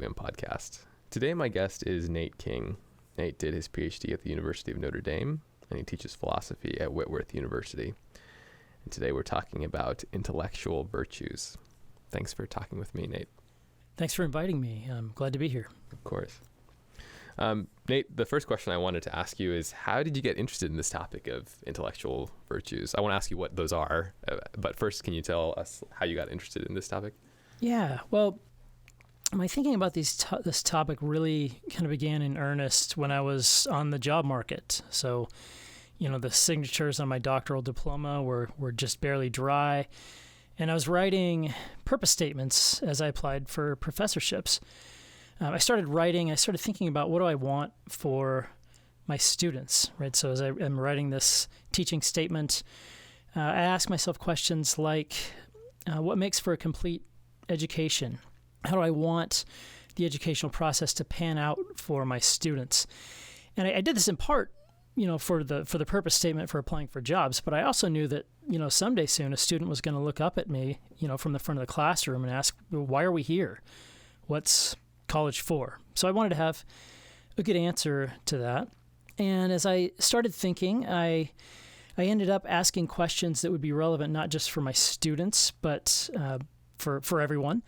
Premium Podcast. Today, my guest is Nate King. Nate did his PhD at the University of Notre Dame, and he teaches philosophy at Whitworth University. And today we're talking about intellectual virtues. Thanks for talking with me, Nate. Thanks for inviting me. I'm glad to be here. Of course. Nate, the first question I wanted to ask you is, how did you get interested in this topic of intellectual virtues? I want to ask you what those are, but first, can you tell us how you got interested in this topic? Yeah, well, my thinking about this topic really kind of began in earnest when I was on the job market. So, the signatures on my doctoral diploma were just barely dry, and I was writing purpose statements as I applied for professorships. I started thinking about what do I want for my students, right? So as I am writing this teaching statement, I ask myself questions like, what makes for a complete education? How do I want the educational process to pan out for my students? And I did this in part, for the purpose statement for applying for jobs, but I also knew that, someday soon a student was going to look up at me, from the front of the classroom and ask, why are we here? What's college for? So I wanted to have a good answer to that. And as I started thinking, I ended up asking questions that would be relevant not just for my students, but for everyone.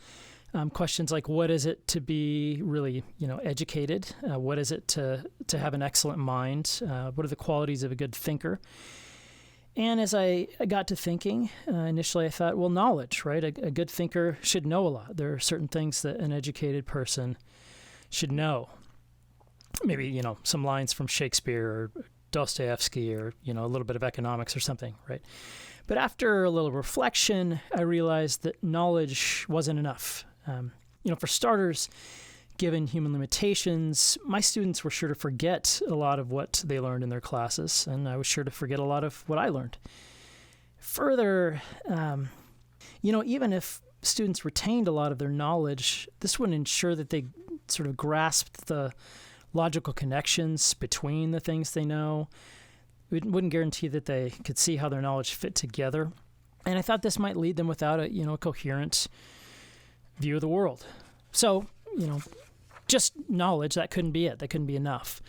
Questions like, what is it to be really, educated? What is it to have an excellent mind? What are the qualities of a good thinker? And as I got to thinking, initially I thought, well, knowledge, right? A good thinker should know a lot. There are certain things that an educated person should know. Maybe, some lines from Shakespeare or Dostoevsky or, a little bit of economics or something, right? But after a little reflection, I realized that knowledge wasn't enough. For starters, given human limitations, my students were sure to forget a lot of what they learned in their classes, and I was sure to forget a lot of what I learned. Further, even if students retained a lot of their knowledge, this wouldn't ensure that they sort of grasped the logical connections between the things they know. It wouldn't guarantee that they could see how their knowledge fit together. And I thought this might lead them without a coherent view of the world. So, just knowledge, that couldn't be it. That couldn't be enough.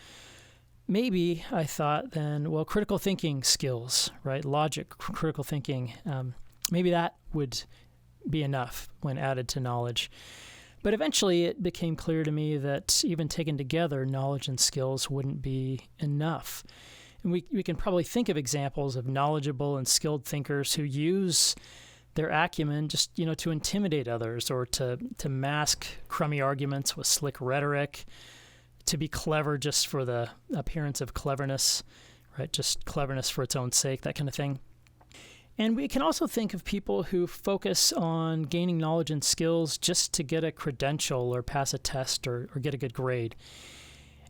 Maybe I thought then, well, critical thinking skills, right? Logic, critical thinking, maybe that would be enough when added to knowledge. But eventually it became clear to me that even taken together, knowledge and skills wouldn't be enough. And we can probably think of examples of knowledgeable and skilled thinkers who use their acumen just, to intimidate others or to mask crummy arguments with slick rhetoric, to be clever just for the appearance of cleverness, right? Just cleverness for its own sake, that kind of thing. And we can also think of people who focus on gaining knowledge and skills just to get a credential or pass a test or get a good grade.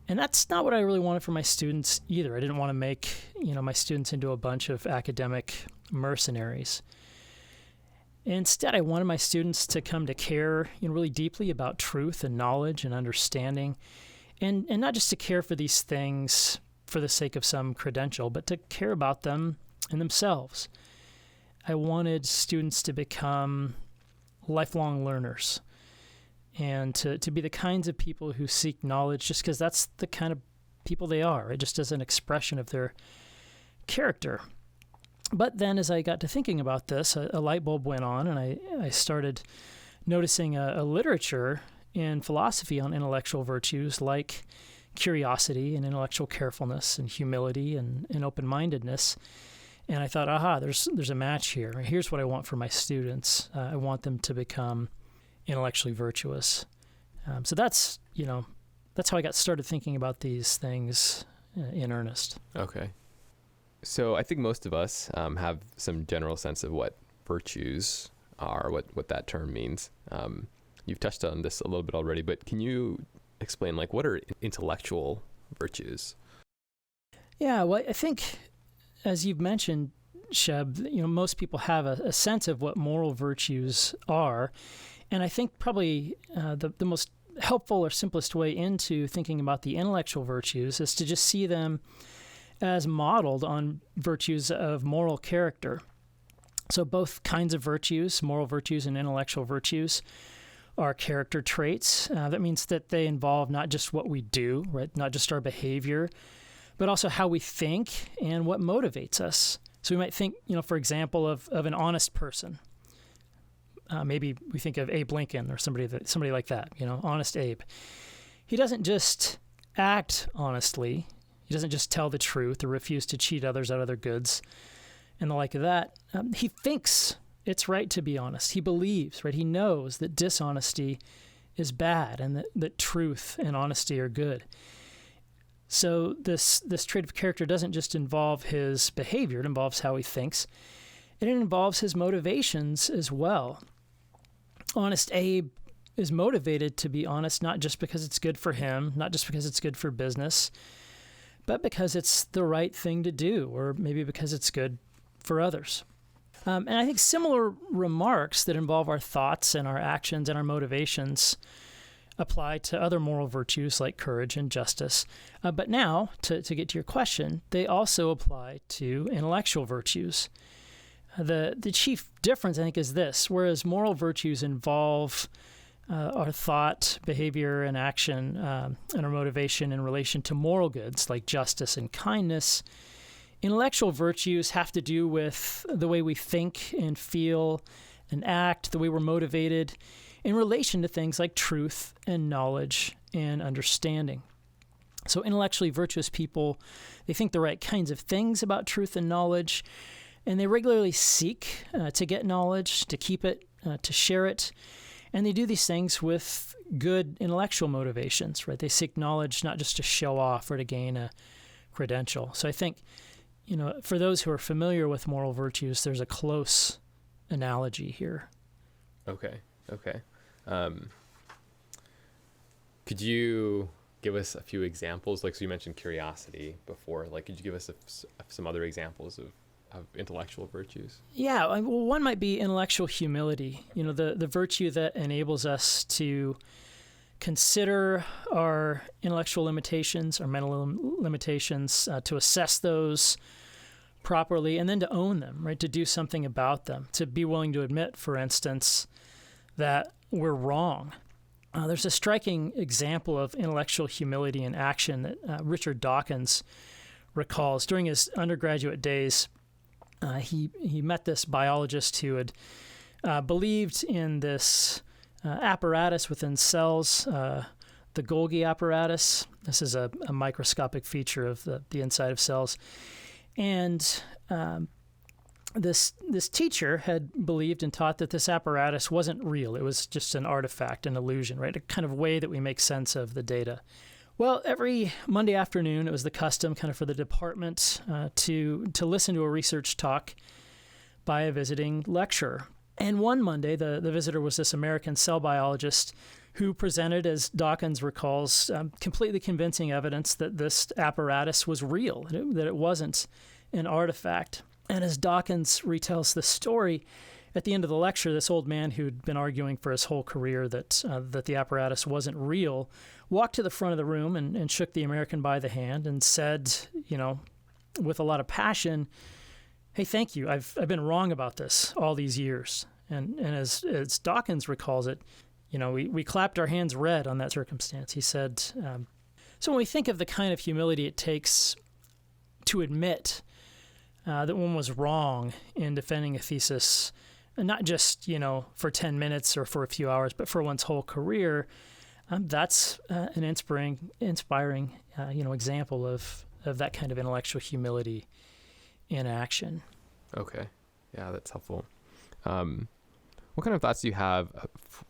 And that's not what I really wanted for my students either. I didn't want to make, my students into a bunch of academic mercenaries. Instead, I wanted my students to come to care, really deeply about truth and knowledge and understanding, and not just to care for these things for the sake of some credential, but to care about them and themselves. I wanted students to become lifelong learners and to be the kinds of people who seek knowledge just because that's the kind of people they are, right? Just as an expression of their character. But then as I got to thinking about this, a light bulb went on, and I started noticing a literature in philosophy on intellectual virtues like curiosity and intellectual carefulness and humility and open-mindedness. And I thought, there's a match here. Here's what I want for my students. I want them to become intellectually virtuous. So that's how I got started thinking about these things in earnest. Okay. So I think most of us have some general sense of what virtues are, what that term means. You've touched on this a little bit already, but can you explain, what are intellectual virtues? Yeah, well, I think, as you've mentioned, Sheb, most people have a sense of what moral virtues are. And I think probably the most helpful or simplest way into thinking about the intellectual virtues is to just see them as modeled on virtues of moral character. So both kinds of virtues, moral virtues and intellectual virtues, our character traits. That means that they involve not just what we do, right? Not just our behavior, but also how we think and what motivates us. So we might think, for example, of an honest person. Maybe we think of Abe Lincoln or somebody like that, honest Abe. He doesn't just act honestly. He doesn't just tell the truth or refuse to cheat others out of their goods and the like of that. He thinks it's right to be honest. He believes, right? He knows that dishonesty is bad and that truth and honesty are good. So this trait of character doesn't just involve his behavior. It involves how he thinks. And it involves his motivations as well. Honest Abe is motivated to be honest, not just because it's good for him, not just because it's good for business, but because it's the right thing to do, or maybe because it's good for others. And I think similar remarks that involve our thoughts and our actions and our motivations apply to other moral virtues like courage and justice. But now, to get to your question, they also apply to intellectual virtues. The chief difference, I think, is this. Whereas moral virtues involve our thought, behavior, and action, and our motivation in relation to moral goods like justice and kindness, intellectual virtues have to do with the way we think and feel and act, the way we're motivated in relation to things like truth and knowledge and understanding. So intellectually virtuous people, they think the right kinds of things about truth and knowledge, and they regularly seek to get knowledge, to keep it, to share it. And they do these things with good intellectual motivations, right? They seek knowledge not just to show off or to gain a credential. So I think, for those who are familiar with moral virtues, there's a close analogy here. Okay. Could you give us a few examples? So you mentioned curiosity before. Could you give us some other examples of intellectual virtues? Yeah, well, one might be intellectual humility. The virtue that enables us to consider our intellectual limitations, our mental limitations, to assess those properly, and then to own them, right? To do something about them, to be willing to admit, for instance, that we're wrong. There's a striking example of intellectual humility in action that Richard Dawkins recalls. During his undergraduate days, he met this biologist who had believed in this apparatus within cells, the Golgi apparatus. This is a microscopic feature of the inside of cells. And this teacher had believed and taught that this apparatus wasn't real. It was just an artifact, an illusion, right? A kind of way that we make sense of the data. Well, every Monday afternoon, it was the custom kind of for the department to listen to a research talk by a visiting lecturer. And one Monday, the visitor was this American cell biologist who presented, as Dawkins recalls, completely convincing evidence that this apparatus was real, that it wasn't an artifact. And as Dawkins retells the story, at the end of the lecture, this old man who'd been arguing for his whole career that the apparatus wasn't real walked to the front of the room and shook the American by the hand and said, with a lot of passion, "Hey, thank you. I've been wrong about this all these years." And as Dawkins recalls it, we clapped our hands red on that circumstance. He said, so when we think of the kind of humility it takes to admit that one was wrong in defending a thesis, not just, for 10 minutes or for a few hours, but for one's whole career, that's an inspiring example of that kind of intellectual humility in action. Okay. Yeah, that's helpful. What kind of thoughts do you have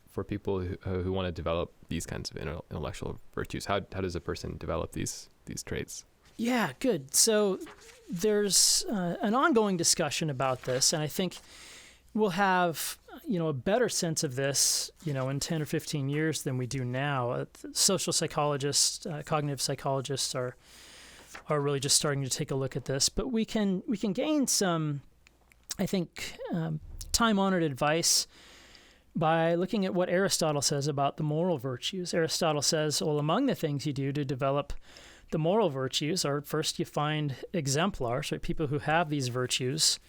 for people who want to develop these kinds of intellectual virtues? How does a person develop these traits? Yeah, good. So there's an ongoing discussion about this, and I think we'll have a better sense of this in 10 or 15 years than we do now. Social psychologists, cognitive psychologists are really just starting to take a look at this, but we can gain some, I think, time-honored advice by looking at what Aristotle says about the moral virtues. Aristotle says, well, among the things you do to develop the moral virtues are, first you find exemplars, right, people who have these virtues,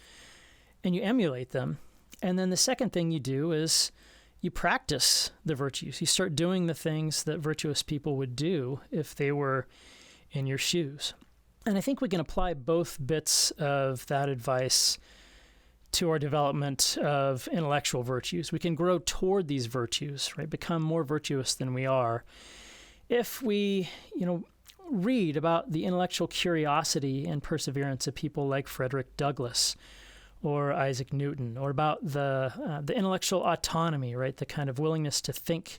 and you emulate them. And then the second thing you do is you practice the virtues. You start doing the things that virtuous people would do if they were in your shoes. And I think we can apply both bits of that advice to our development of intellectual virtues. We can grow toward these virtues, right? Become more virtuous than we are if we, read about the intellectual curiosity and perseverance of people like Frederick Douglass or Isaac Newton, or about the intellectual autonomy, right? The kind of willingness to think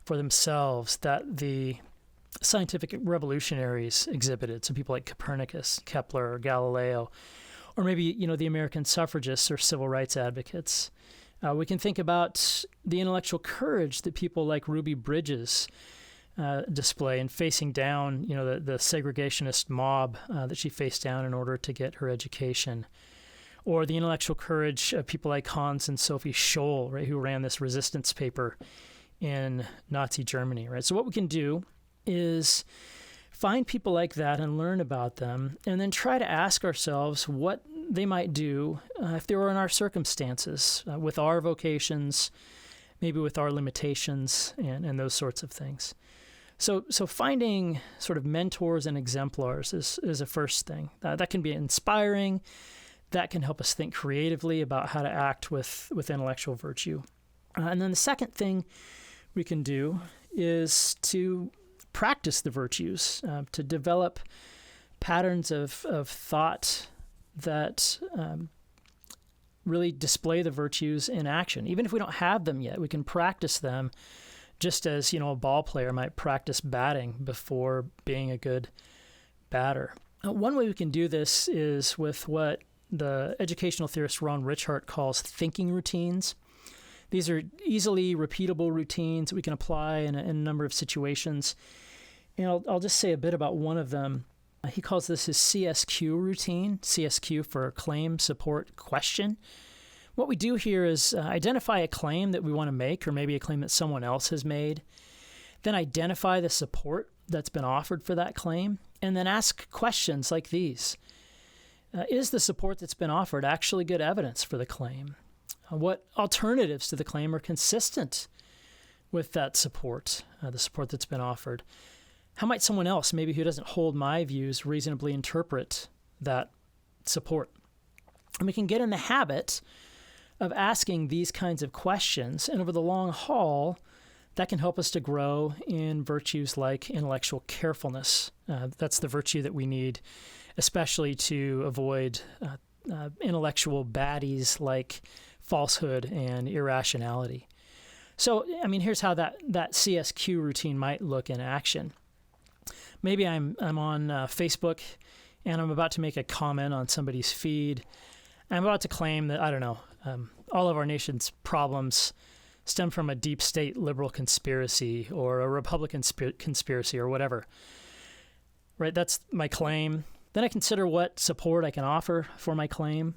for themselves that the scientific revolutionaries exhibited. So people like Copernicus, Kepler, or Galileo, or maybe, the American suffragists or civil rights advocates. We can think about the intellectual courage that people like Ruby Bridges display in facing down, the segregationist mob that she faced down in order to get her education. Or the intellectual courage of people like Hans and Sophie Scholl, right, who ran this resistance paper in Nazi Germany, right? So what we can do is find people like that and learn about them, and then try to ask ourselves what they might do if they were in our circumstances, with our vocations, maybe with our limitations, and those sorts of things. So finding sort of mentors and exemplars is a first thing. That can be inspiring. That can help us think creatively about how to act with intellectual virtue. And then the second thing we can do is to practice the virtues, to develop patterns of thought that really display the virtues in action. Even if we don't have them yet, we can practice them just as, a ball player might practice batting before being a good batter. One way we can do this is with what the educational theorist Ron Richart calls thinking routines. These are easily repeatable routines that we can apply in a number of situations. And I'll just say a bit about one of them. He calls this his CSQ routine, CSQ for claim, support, question. What we do here is identify a claim that we want to make, or maybe a claim that someone else has made, then identify the support that's been offered for that claim, and then ask questions like these. Is the support that's been offered actually good evidence for the claim? What alternatives to the claim are consistent with that support, the support that's been offered? How might someone else, maybe who doesn't hold my views, reasonably interpret that support? And we can get in the habit of asking these kinds of questions, and over the long haul, that can help us to grow in virtues like intellectual carefulness. That's the virtue that we need, especially to avoid intellectual baddies like falsehood and irrationality. So, here's how that CSQ routine might look in action. Maybe I'm on Facebook, and I'm about to make a comment on somebody's feed. I'm about to claim that, all of our nation's problems stem from a deep state liberal conspiracy or a Republican conspiracy or whatever. Right? That's my claim. Then I consider what support I can offer for my claim.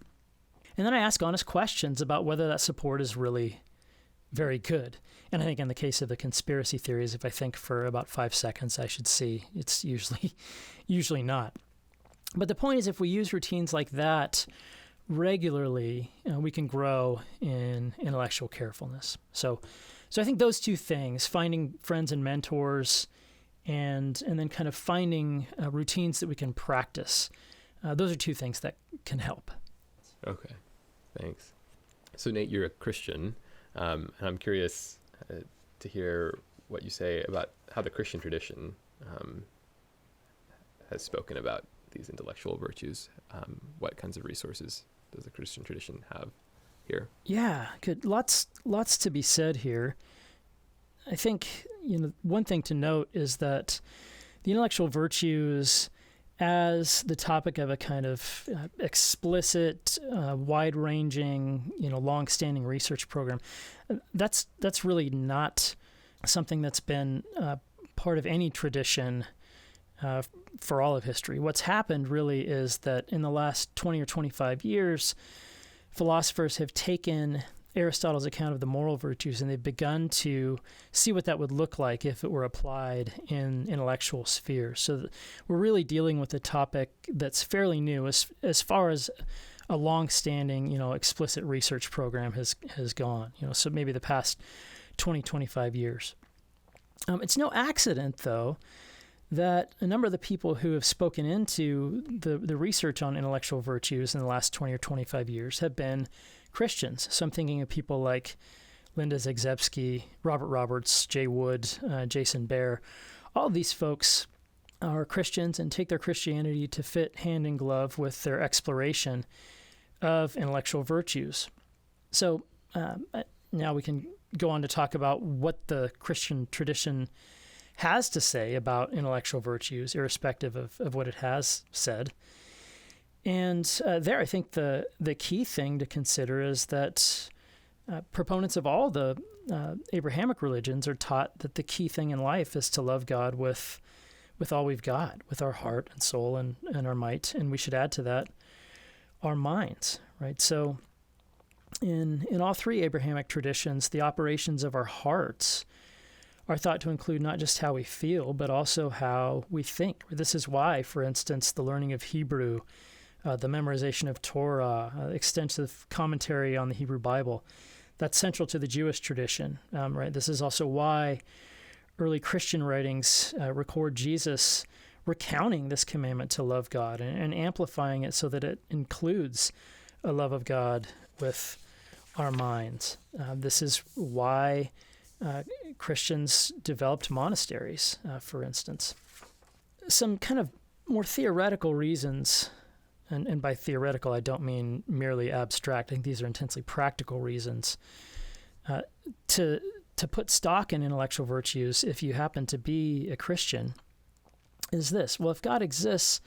And then I ask honest questions about whether that support is really very good. And I think in the case of the conspiracy theories, if I think for about 5 seconds, I should see it's usually not. But the point is, if we use routines like that regularly, we can grow in intellectual carefulness. So I think those two things, finding friends and mentors, and then kind of finding routines that we can practice, those are two things that can help. Okay, thanks. So Nate, you're a Christian, and I'm curious to hear what you say about how the Christian tradition has spoken about these intellectual virtues. What kinds of resources does the Christian tradition have here? Yeah, good. Lots to be said here. I think, one thing to note is that the intellectual virtues as the topic of a kind of explicit, wide-ranging, long-standing research program, that's really not something that's been part of any tradition for all of history. What's happened really is that in the last 20 or 25 years, philosophers have taken Aristotle's account of the moral virtues, and they've begun to see what that would look like if it were applied in intellectual spheres. So we're really dealing with a topic that's fairly new as far as a long-standing, explicit research program has gone. So maybe the past 20, 25 years. It's no accident, though, that a number of the people who have spoken into the research on intellectual virtues in the last 20 or 25 years have been Christians. So I'm thinking of people like Linda Zagzebski, Robert Roberts, Jay Wood, Jason Bear. All of these folks are Christians and take their Christianity to fit hand in glove with their exploration of intellectual virtues. So now we can go on to talk about what the Christian tradition has to say about intellectual virtues, irrespective of what it has said. And there, I think the key thing to consider is that proponents of all the Abrahamic religions are taught that the key thing in life is to love God with all we've got, with our heart and soul and our might. And we should add to that our minds, right? So in all three Abrahamic traditions, the operations of our hearts are thought to include not just how we feel, but also how we think. This is why, for instance, the learning of Hebrew, the memorization of Torah, extensive commentary on the Hebrew Bible, that's central to the Jewish tradition, right? This is also why early Christian writings record Jesus recounting this commandment to love God and amplifying it so that it includes a love of God with our minds. This is why Christians developed monasteries, for instance. Some kind of more theoretical reasons, and by theoretical I don't mean merely abstract. I think these are intensely practical reasons to put stock in intellectual virtues if you happen to be a Christian is this. Well, if God exists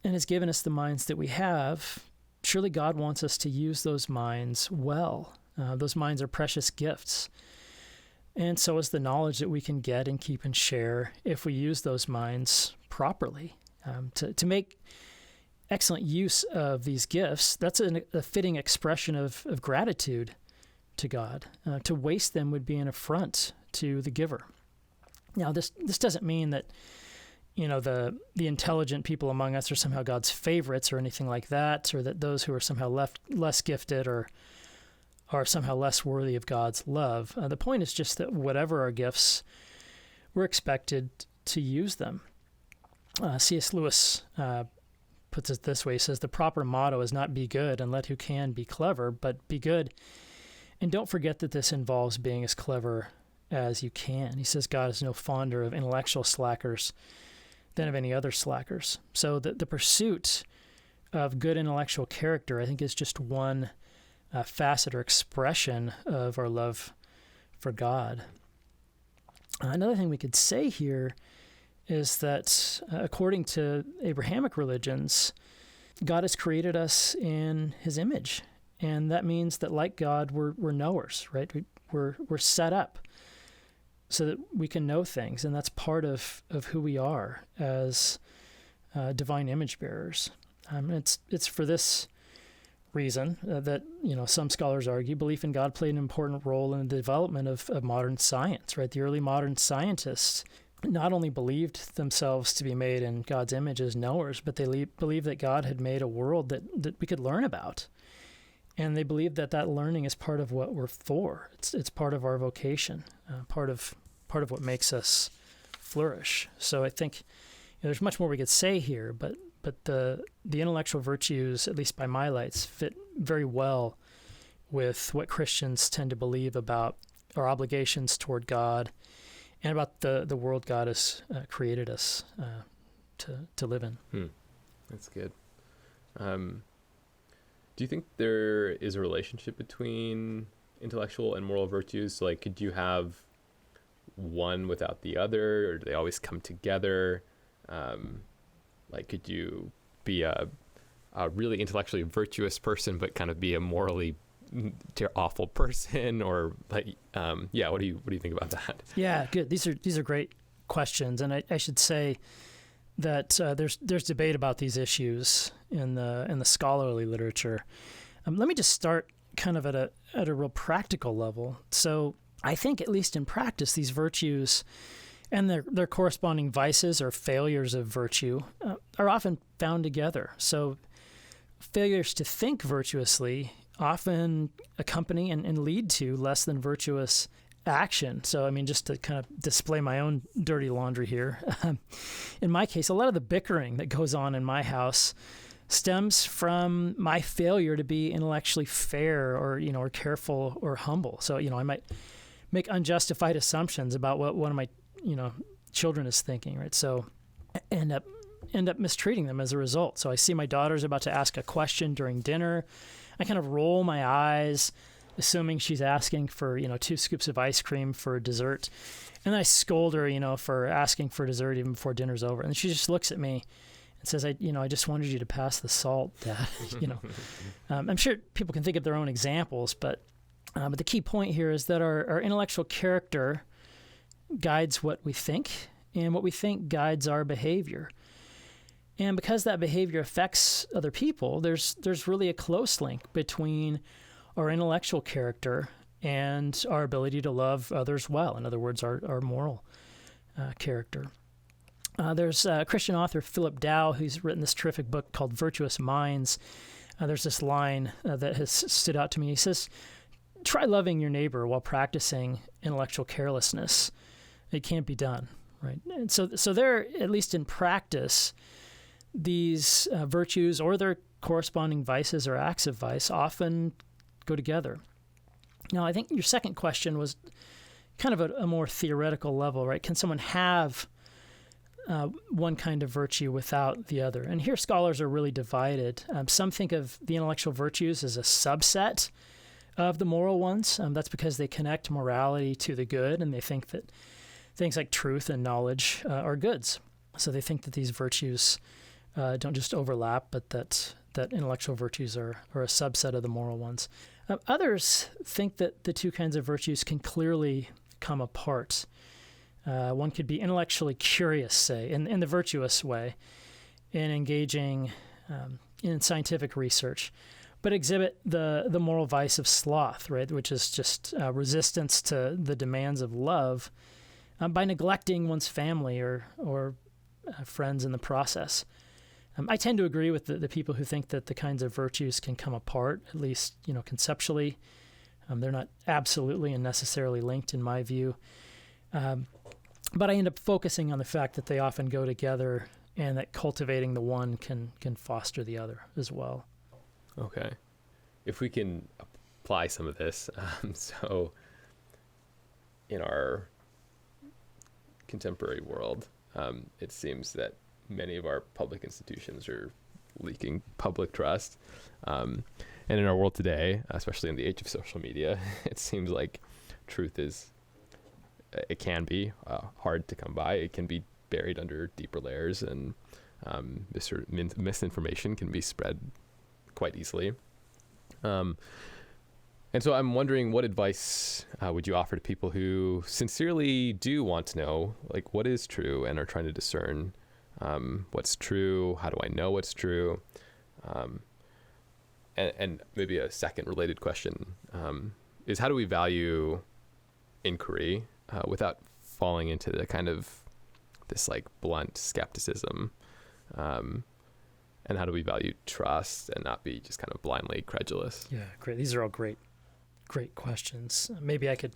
and has given us the minds that we have, surely God wants us to use those minds well. Those minds are precious gifts. And so is the knowledge that we can get and keep and share if we use those minds properly. To make excellent use of these gifts, that's a fitting expression of gratitude to God. To waste them would be an affront to the giver. Now, this doesn't mean that the intelligent people among us are somehow God's favorites or anything like that, or that those who are somehow less gifted or are somehow less worthy of God's love. The point is just that whatever our gifts, we're expected to use them. C.S. Lewis puts it this way. He says, the proper motto is not be good and let who can be clever, but be good. And don't forget that this involves being as clever as you can. He says God is no fonder of intellectual slackers than of any other slackers. So the pursuit of good intellectual character, I think, is just one facet or expression of our love for God. Another thing we could say here is that according to Abrahamic religions, God has created us in his image. And that means that like God, we're knowers, right? We're set up so that we can know things. And that's part of who we are as divine image bearers. It's for this reason that some scholars argue belief in God played an important role in the development of modern science, right? The early modern scientists not only believed themselves to be made in God's image as knowers, but they believed that God had made a world that we could learn about. And they believed that learning is part of what we're for. It's part of our vocation, part of what makes us flourish. So I think there's much more we could say here, but the intellectual virtues, at least by my lights, fit very well with what Christians tend to believe about our obligations toward God and about the world God has created us to live in. That's good. Do you think there is a relationship between intellectual and moral virtues? Like, could you have one without the other, or do they always come together? Like, could you be a really intellectually virtuous person, but kind of be a morally awful person? Or like, what do you think about that? Yeah, good. These are great questions, and I should say that there's debate about these issues in the scholarly literature. Let me just start kind of at a real practical level. So I think, at least in practice, these virtues and their corresponding vices or failures of virtue are often found together. So failures to think virtuously often accompany and lead to less than virtuous action. So, I mean, just to kind of display my own dirty laundry here, in my case, a lot of the bickering that goes on in my house stems from my failure to be intellectually fair or, or careful or humble. So, I might make unjustified assumptions about what one of my, children is thinking, right? So I end up mistreating them as a result. So I see my daughter's about to ask a question during dinner. I kind of roll my eyes, assuming she's asking for, 2 scoops of ice cream for dessert. And then I scold her, for asking for dessert even before dinner's over. And she just looks at me and says, I just wanted you to pass the salt, Dad. I'm sure people can think of their own examples, but the key point here is that our intellectual character guides what we think, and what we think guides our behavior. And because that behavior affects other people, there's really a close link between our intellectual character and our ability to love others well. In other words, our moral character. There's a Christian author, Philip Dow, who's written this terrific book called Virtuous Minds. There's this line that has stood out to me. He says, try loving your neighbor while practicing intellectual carelessness. It can't be done, right? And so there, at least in practice, these virtues or their corresponding vices or acts of vice often go together. Now, I think your second question was kind of a more theoretical level, right? Can someone have one kind of virtue without the other? And here scholars are really divided. Some think of the intellectual virtues as a subset of the moral ones. That's because they connect morality to the good, and they think that things like truth and knowledge are goods. So they think that these virtues don't just overlap, but that intellectual virtues are a subset of the moral ones. Others think that the two kinds of virtues can clearly come apart. One could be intellectually curious, say, in the virtuous way, in engaging in scientific research, but exhibit the moral vice of sloth, right, which is just resistance to the demands of love by neglecting one's family or friends in the process. I tend to agree with the people who think that the kinds of virtues can come apart, at least conceptually. They're not absolutely and necessarily linked in my view. But I end up focusing on the fact that they often go together and that cultivating the one can foster the other as well. Okay. If we can apply some of this, so in our contemporary world, it seems that many of our public institutions are leaking public trust. And in our world today, especially in the age of social media, it seems like truth it can be hard to come by. It can be buried under deeper layers, and misinformation can be spread quite easily. And so I'm wondering, what advice would you offer to people who sincerely do want to know, like, what is true and are trying to discern what's true? How do I know what's true? And maybe a second related question is, how do we value inquiry without falling into the kind of this like blunt skepticism? And how do we value trust and not be just kind of blindly credulous? Yeah, great. These are all great questions. Maybe I could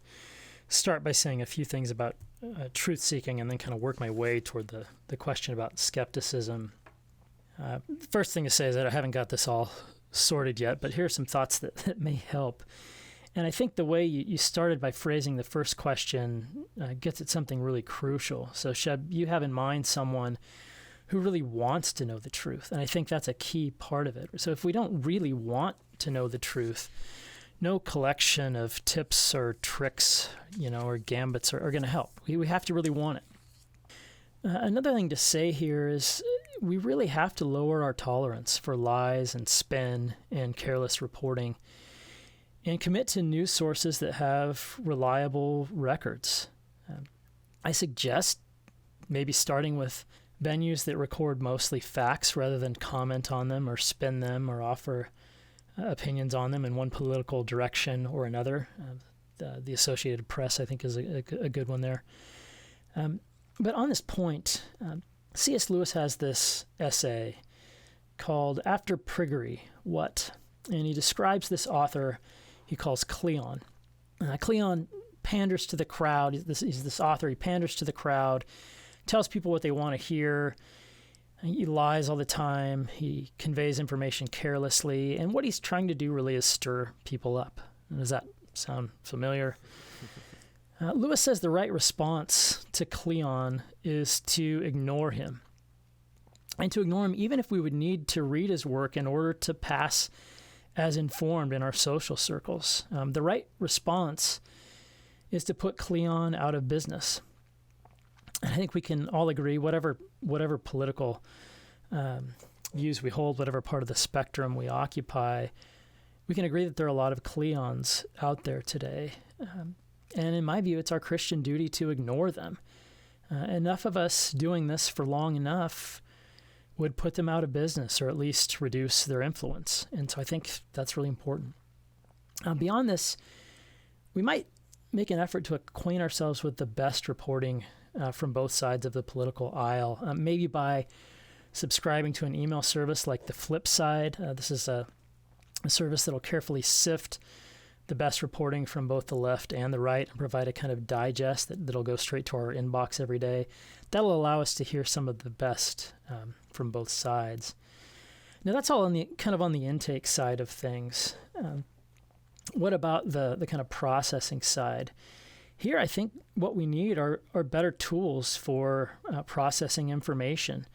start by saying a few things about truth-seeking and then kind of work my way toward the question about skepticism. First thing to say is that I haven't got this all sorted yet, but here are some thoughts that may help. And I think the way you started by phrasing the first question gets at something really crucial. So, Sheb, you have in mind someone who really wants to know the truth, and I think that's a key part of it. So if we don't really want to know the truth, no collection of tips or tricks, or gambits are going to help. We have to really want it. Another thing to say here is we really have to lower our tolerance for lies and spin and careless reporting and commit to news sources that have reliable records. I suggest maybe starting with venues that record mostly facts rather than comment on them or spin them or offer opinions on them in one political direction or another. The Associated Press, I think, is a good one there. But on this point, C.S. Lewis has this essay called After Priggery, What? And he describes this author he calls Cleon. Cleon panders to the crowd. He's this author. He panders to the crowd, tells people what they want to hear. He lies all the time. He conveys information carelessly. And what he's trying to do really is stir people up. Does that sound familiar? Lewis says the right response to Cleon is to ignore him. And to ignore him even if we would need to read his work in order to pass as informed in our social circles. The right response is to put Cleon out of business. And I think we can all agree, whatever political views we hold, whatever part of the spectrum we occupy, we can agree that there are a lot of Cleons out there today. And in my view, it's our Christian duty to ignore them. Enough of us doing this for long enough would put them out of business or at least reduce their influence. And so I think that's really important. Beyond this, we might make an effort to acquaint ourselves with the best reporting from both sides of the political aisle, maybe by subscribing to an email service like the Flip Side. This is a service that will carefully sift the best reporting from both the left and the right and provide a kind of digest that'll go straight to our inbox every day. That'll allow us to hear some of the best from both sides. Now that's all on the intake side of things. What about the kind of processing side? Here, I think what we need are better tools for processing information,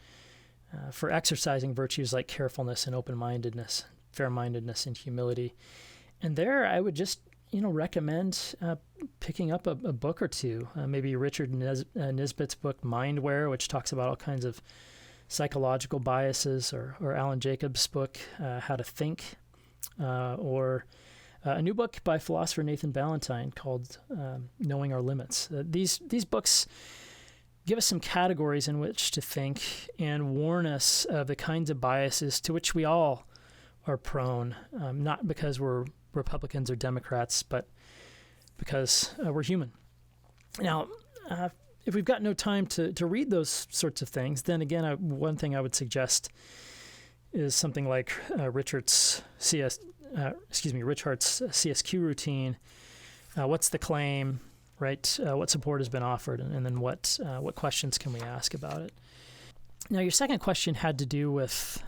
for exercising virtues like carefulness and open-mindedness, fair-mindedness and humility. And there, I would just, recommend picking up a book or two, maybe Richard Nisbet's book, Mindware, which talks about all kinds of psychological biases, or Alan Jacobs' book, How to Think, or a new book by philosopher Nathan Ballantyne called Knowing Our Limits. These books give us some categories in which to think and warn us of the kinds of biases to which we all are prone, not because we're Republicans or Democrats, but because we're human. Now, if we've got no time to read those sorts of things, then again, one thing I would suggest is something like Richard's CSQ routine. What's the claim, right? What support has been offered, and then what questions can we ask about it? Now, your second question had to do with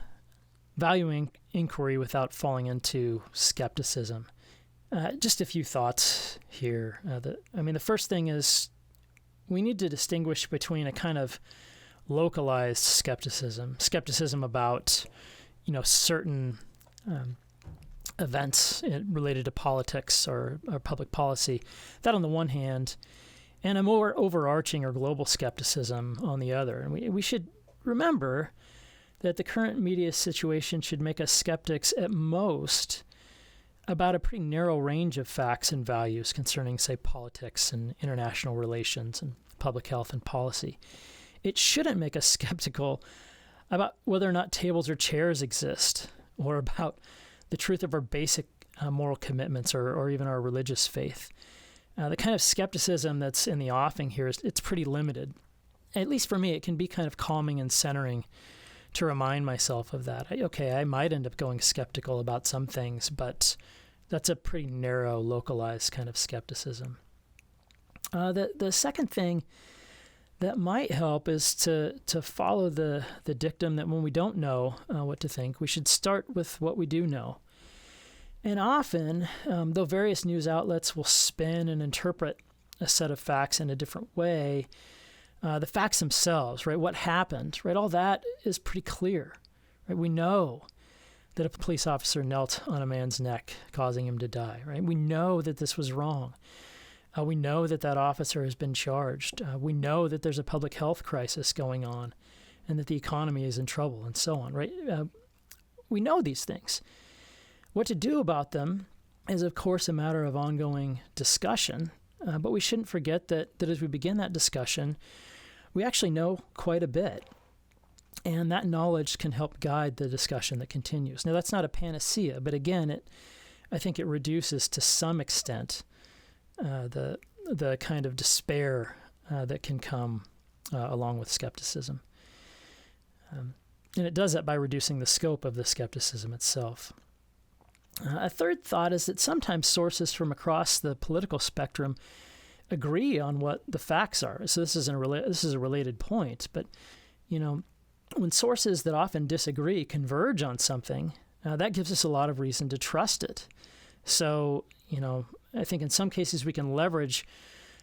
valuing inquiry without falling into skepticism. Just a few thoughts here. The first thing is we need to distinguish between a kind of localized skepticism about, certain events related to politics or public policy. That on the one hand, and a more overarching or global skepticism on the other. And we should remember that the current media situation should make us skeptics at most about a pretty narrow range of facts and values concerning, say, politics and international relations and public health and policy. It shouldn't make us skeptical about whether or not tables or chairs exist, or about the truth of our basic moral commitments or even our religious faith. The kind of skepticism that's in the offing here it's pretty limited. At least for me, it can be kind of calming and centering to remind myself of that. I might end up going skeptical about some things, but that's a pretty narrow, localized kind of skepticism. The second thing that might help is to follow the dictum that when we don't know what to think, we should start with what we do know. And often, though various news outlets will spin and interpret a set of facts in a different way, the facts themselves, right, what happened, right, all that is pretty clear. Right? We know that a police officer knelt on a man's neck, causing him to die. Right? We know that this was wrong. We know that officer has been charged. We know that there's a public health crisis going on and that the economy is in trouble and so on, right? We know these things. What to do about them is, of course, a matter of ongoing discussion, but we shouldn't forget that as we begin that discussion, we actually know quite a bit, and that knowledge can help guide the discussion that continues. Now, that's not a panacea, but again, I think it reduces to some extent the kind of despair that can come along with skepticism. And it does that by reducing the scope of the skepticism itself. A third thought is that sometimes sources from across the political spectrum agree on what the facts are. So this is a related point, but when sources that often disagree converge on something, that gives us a lot of reason to trust it. So I think in some cases we can leverage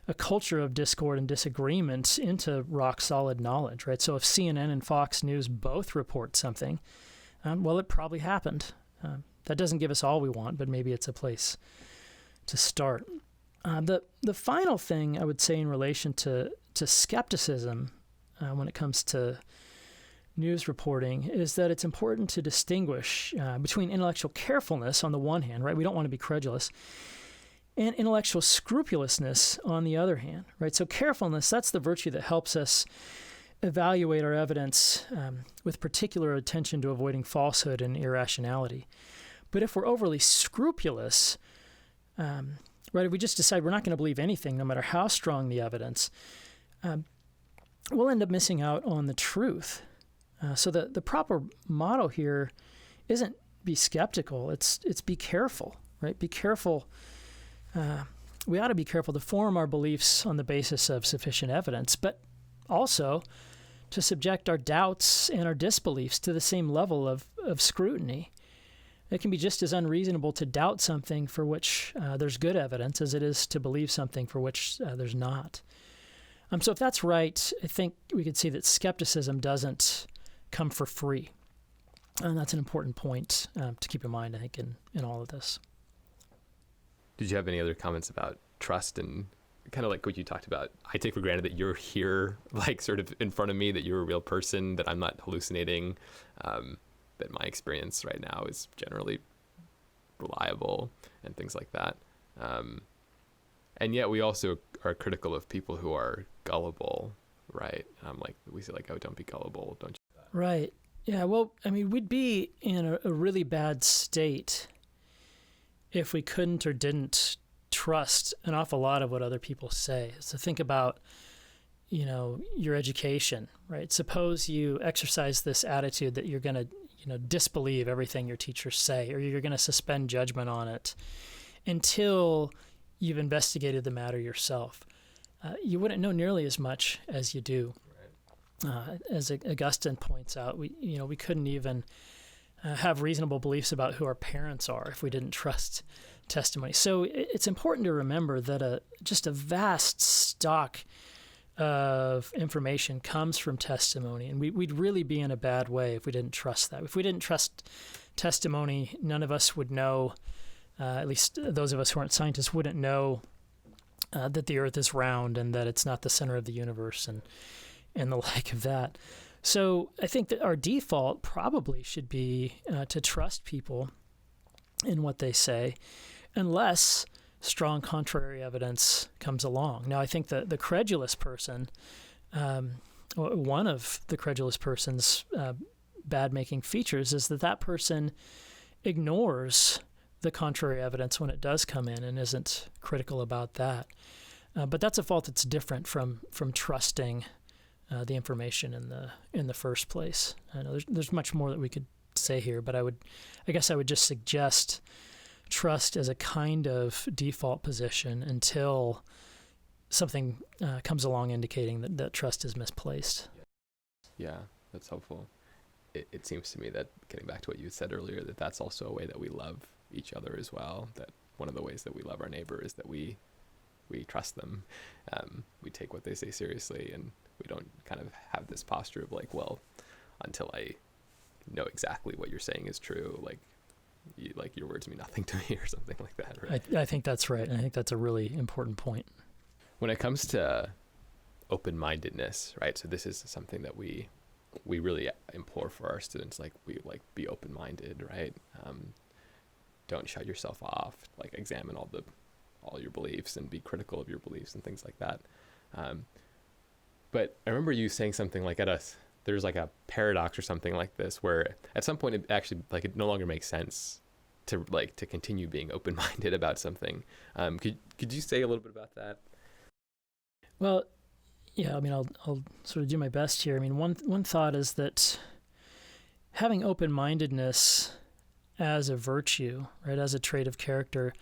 a culture of discord and disagreement into rock solid knowledge, right? So if CNN and Fox News both report something, well, it probably happened. That doesn't give us all we want, but maybe it's a place to start. The final thing I would say in relation to skepticism when it comes to news reporting is that it's important to distinguish between intellectual carefulness on the one hand, right? We don't want to be credulous, and intellectual scrupulousness on the other hand, right? So carefulness, that's the virtue that helps us evaluate our evidence with particular attention to avoiding falsehood and irrationality. But if we're overly scrupulous, right, if we just decide we're not going to believe anything, no matter how strong the evidence, we'll end up missing out on the truth. So the proper motto here isn't be skeptical, it's be careful, right? Be careful. We ought to be careful to form our beliefs on the basis of sufficient evidence, but also to subject our doubts and our disbeliefs to the same level of scrutiny. It can be just as unreasonable to doubt something for which there's good evidence as it is to believe something for which there's not. So if that's right, I think we could see that skepticism doesn't come for free. And that's an important point to keep in mind, I think, in all of this. Did you have any other comments about trust and kind of like what you talked about? I take for granted that you're here, like sort of in front of me, that you're a real person, that I'm not hallucinating, that my experience right now is generally reliable and things like that. And yet we also are critical of people who are gullible, right? Like we say, like, oh, don't be gullible, don't you? Right. Yeah, well, I mean, we'd be in a really bad state if we couldn't or didn't trust an awful lot of what other people say. So think about, your education, right? Suppose you exercise this attitude that you're going to, disbelieve everything your teachers say, or you're going to suspend judgment on it until you've investigated the matter yourself. You wouldn't know nearly as much as you do. As Augustine points out, we couldn't even have reasonable beliefs about who our parents are if we didn't trust testimony. So it's important to remember that just a vast stock of information comes from testimony, and we'd really be in a bad way if we didn't trust that. If we didn't trust testimony, none of us would know, at least those of us who aren't scientists wouldn't know that the earth is round and that it's not the center of the universe and the like of that. So I think that our default probably should be to trust people in what they say, unless strong contrary evidence comes along. Now, I think that the credulous person, one of the credulous person's bad-making features is that person ignores the contrary evidence when it does come in and isn't critical about that. But that's a fault that's different from trusting the information in the first place. I know there's much more that we could say here, but I guess I would just suggest trust as a kind of default position until something comes along indicating that trust is misplaced. Yeah, that's helpful. It seems to me that, getting back to what you said earlier, that's also a way that we love each other as well. That one of the ways that we love our neighbor is that we trust them. We take what they say seriously, and we don't kind of have this posture of like, well, until I know exactly what you're saying is true, like your words mean nothing to me or something like that, right? I think that's right. I think that's a really important point. When it comes to open-mindedness, right? So this is something that we really implore for our students, like be open-minded, right? Don't shut yourself off, like examine all your beliefs and be critical of your beliefs and things like that. But I remember you saying something like there's like a paradox or something like this, where at some point it actually, like, it no longer makes sense to continue being open-minded about something. Could you say a little bit about that? Well, yeah, I mean, I'll sort of do my best here. I mean, one thought is that having open-mindedness as a virtue, right, as a trait of character,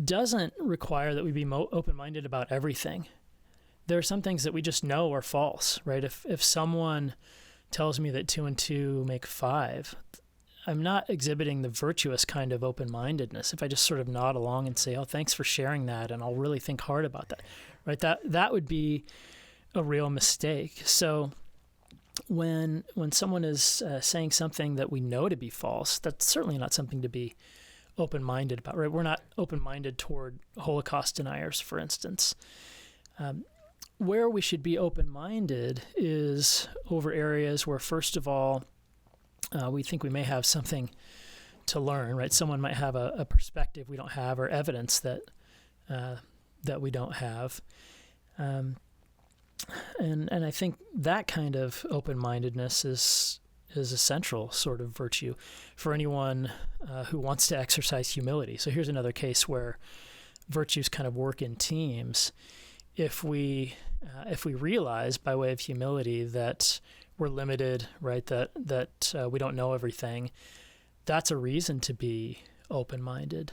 doesn't require that we be open-minded about everything. There are some things that we just know are false, right? If someone tells me that 2 and 2 make 5, I'm not exhibiting the virtuous kind of open-mindedness. If I just sort of nod along and say, "Oh, thanks for sharing that, and I'll really think hard about that," right? That would be a real mistake. So when someone is saying something that we know to be false, that's certainly not something to be open-minded about, right? We're not open-minded toward Holocaust deniers, for instance. Where we should be open-minded is over areas where, first of all, we think we may have something to learn, right? Someone might have a perspective we don't have, or evidence that we don't have. And I think that kind of open-mindedness is a central sort of virtue for anyone who wants to exercise humility. So here's another case where virtues kind of work in teams. If we realize by way of humility that we're limited, right, that we don't know everything, that's a reason to be open-minded.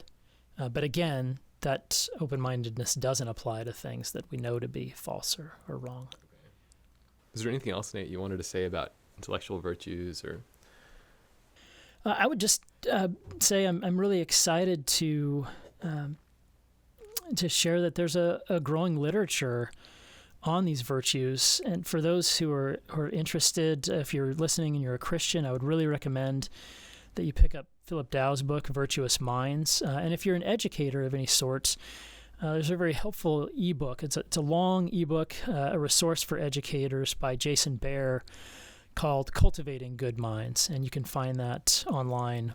But again, that open-mindedness doesn't apply to things that we know to be false or wrong. Is there anything else, Nate, you wanted to say about intellectual virtues? Or I would just say I'm really excited to share that there's a growing literature on these virtues. And for those who are interested, if you're listening and you're a Christian, I would really recommend that you pick up Philip Dow's book, Virtuous Minds. And if you're an educator of any sort, there's a very helpful ebook. It's a long ebook, a resource for educators by Jason Baer called Cultivating Good Minds. And you can find that online.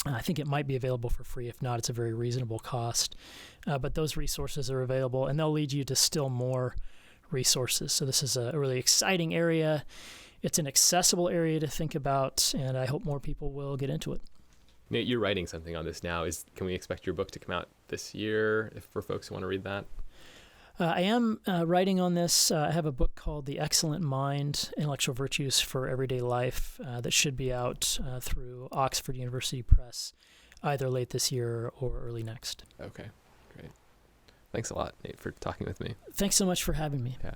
I think it might be available for free. If not, it's a very reasonable cost. But those resources are available, and they'll lead you to still more resources. So this is a really exciting area. It's an accessible area to think about, and I hope more people will get into it. Nate, you're writing something on this now. Can we expect your book to come out this year for folks who want to read that? I am writing on this. I have a book called The Excellent Mind, Intellectual Virtues for Everyday Life that should be out through Oxford University Press either late this year or early next. Okay, great. Thanks a lot, Nate, for talking with me. Thanks so much for having me. Yeah.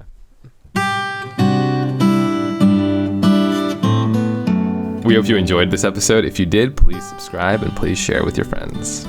We hope you enjoyed this episode. If you did, please subscribe and please share with your friends.